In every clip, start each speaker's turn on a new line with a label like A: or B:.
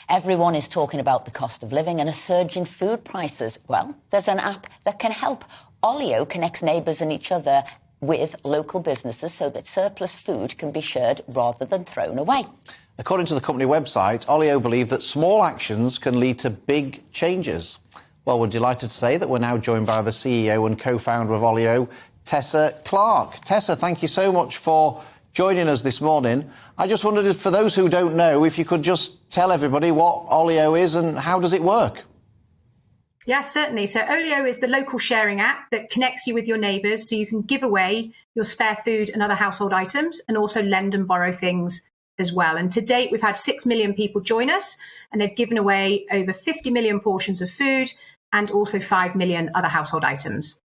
A: Everyone is talking about the cost of living and a surge in food prices. Well, there's an app that can help. Olio connects neighbours and each other with local businesses so that surplus food can be shared rather than thrown away.
B: According to the company website, Olio believe that small actions can lead to big changes. Well, we're delighted to say that we're now joined by the CEO and co-founder of Olio, Tessa Clarke. Tessa, thank you so much for joining us this morning. I just wondered, if, for those who don't know, if you could just tell everybody what Olio is and how does it work?
C: Yes, certainly. So Olio is the local sharing app that connects you with your neighbours so you can give away your spare food and other household items and also lend and borrow things as well. And to date, we've had 6 million people join us and they've given away over 50 million portions of food and also 5 million other household items.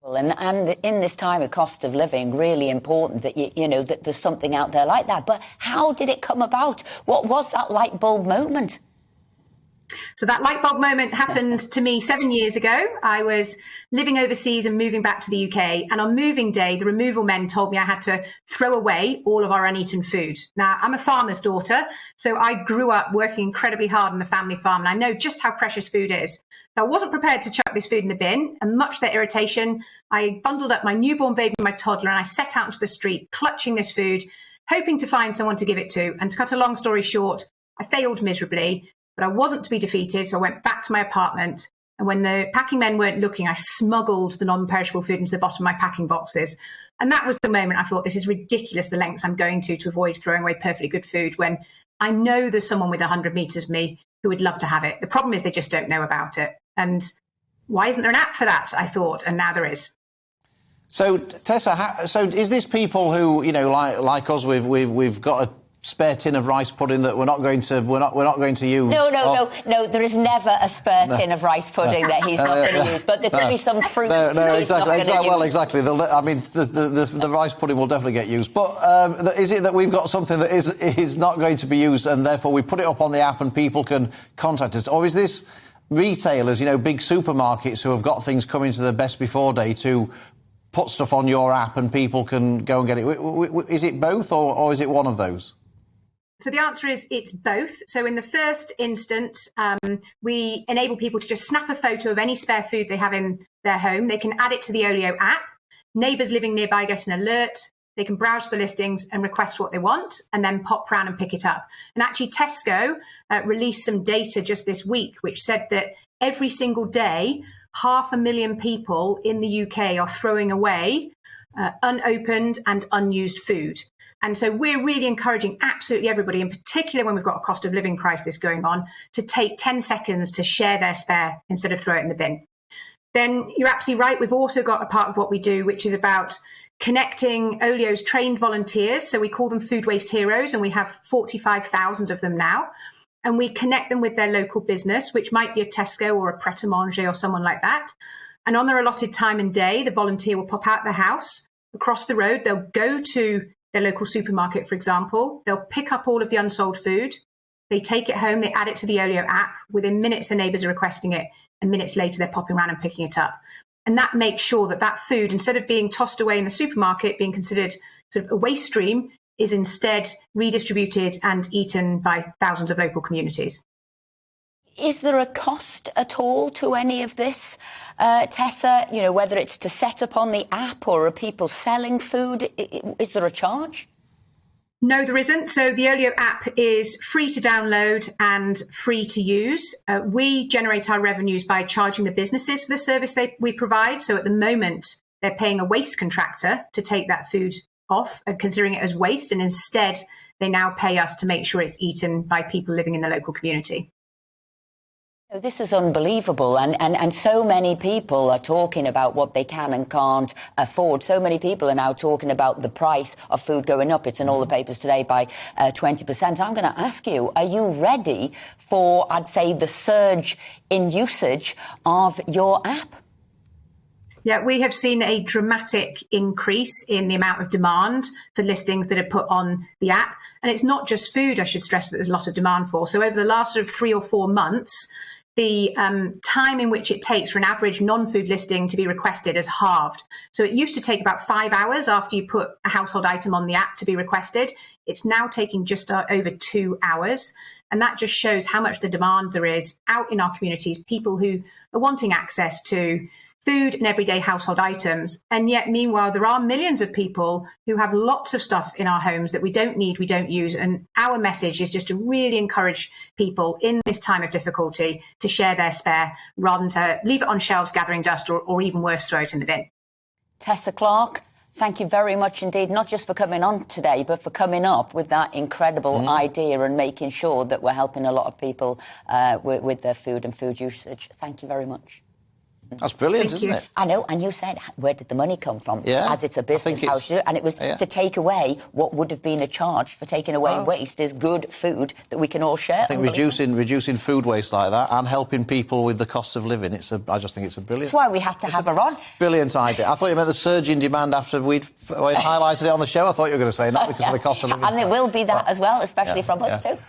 A: And in this time of cost of living, really important that, you know, that there's something out there like that. But how did it come about? What was that light bulb moment?
C: So that light bulb moment happened to me 7 years ago. I was living overseas and moving back to the UK. And on moving day, the removal men told me I had to throw away all of our uneaten food. Now, I'm a farmer's daughter, so I grew up working incredibly hard on the family farm, and I know just how precious food is. So I wasn't prepared to chuck this food in the bin, and much to their irritation, I bundled up my newborn baby and my toddler, and I set out into the street, clutching this food, hoping to find someone to give it to. And to cut a long story short, I failed miserably. But I wasn't to be defeated, so I went back to my apartment. And when the packing men weren't looking, I smuggled the non-perishable food into the bottom of my packing boxes. And that was the moment I thought, this is ridiculous, the lengths I'm going to avoid throwing away perfectly good food when I know there's someone with 100 metres of me who would love to have it. The problem is they just don't know about it. And why isn't there an app for that, I thought, and now there is.
B: So, Tessa, so is this people who, you know, like us, we've got a spare tin of rice pudding that we're not going to use?
A: No. There is never a spare tin of rice pudding that he's not going to use. But there could be some fruit.
B: Exactly. I mean, the rice pudding will definitely get used. But is it that we've got something that is not going to be used, and therefore we put it up on the app and people can contact us? Or is this retailers, you know, big supermarkets who have got things coming to the best before day to put stuff on your app and people can go and get it? Is it both, or is it one of those?
C: So the answer is it's both. So in the first instance, we enable people to just snap a photo of any spare food they have in their home. They can add it to the Olio app. Neighbours living nearby get an alert. They can browse the listings and request what they want and then pop round and pick it up. And actually Tesco released some data just this week, which said that every single day, 500,000 people in the UK are throwing away unopened and unused food. And so we're really encouraging absolutely everybody, in particular when we've got a cost of living crisis going on, to take 10 seconds to share their spare instead of throw it in the bin. Then you're absolutely right. We've also got a part of what we do, which is about connecting Olio's trained volunteers. So we call them food waste heroes, and we have 45,000 of them now. And we connect them with their local business, which might be a Tesco or a Pret-a-Manger or someone like that. And on their allotted time and day, the volunteer will pop out their house, across the road. They'll go to their local supermarket, for example. They'll pick up all of the unsold food. They take it home. They add it to the Olio app. Within minutes, the neighbours are requesting it. And minutes later, they're popping around and picking it up. And that makes sure that that food, instead of being tossed away in the supermarket, being considered sort of a waste stream, is instead redistributed and eaten by thousands of local communities.
A: Is there a cost at all to any of this, Tessa? You know, whether it's to set up on the app or are people selling food? Is there a charge?
C: No, there isn't. So the Olio app is free to download and free to use. We generate our revenues by charging the businesses for the service we provide. So at the moment, they're paying a waste contractor to take that food off and considering it as waste. And instead, they now pay us to make sure it's eaten by people living in the local community.
A: This is unbelievable. And so many people are talking about what they can and can't afford. So many people are now talking about the price of food going up. It's in all the papers today by 20%. I'm going to ask you, are you ready for, I'd say, the surge in usage of your app?
C: Yeah, we have seen a dramatic increase in the amount of demand for listings that are put on the app. And it's not just food, I should stress, that there's a lot of demand for. So over the last sort of 3 or 4 months, the time in which it takes for an average non-food listing to be requested has halved. So it used to take about 5 hours after you put a household item on the app to be requested. It's now taking just over 2 hours. And that just shows how much the demand there is out in our communities, people who are wanting access to food and everyday household items. And yet, meanwhile, there are millions of people who have lots of stuff in our homes that we don't need, we don't use. And our message is just to really encourage people in this time of difficulty to share their spare rather than to leave it on shelves gathering dust or even worse, throw it in the bin.
A: Tessa Clarke, thank you very much indeed, not just for coming on today, but for coming up with that incredible idea and making sure that we're helping a lot of people with their food and food usage. Thank you very much.
B: That's brilliant, isn't it?
A: I know, and you said, where did the money come from?
B: Yeah,
A: as it's a business, how should it? And it was to take away what would have been a charge for taking away waste is good food that we can all share.
B: I think reducing food waste like that and helping people with the cost of living, I just think it's a brilliant...
A: That's why we had to have her on.
B: Brilliant idea. I thought you meant the surge in demand after we'd highlighted it on the show. I thought you were going to say, not because of the cost of living.
A: And it will be that as well, especially from us too.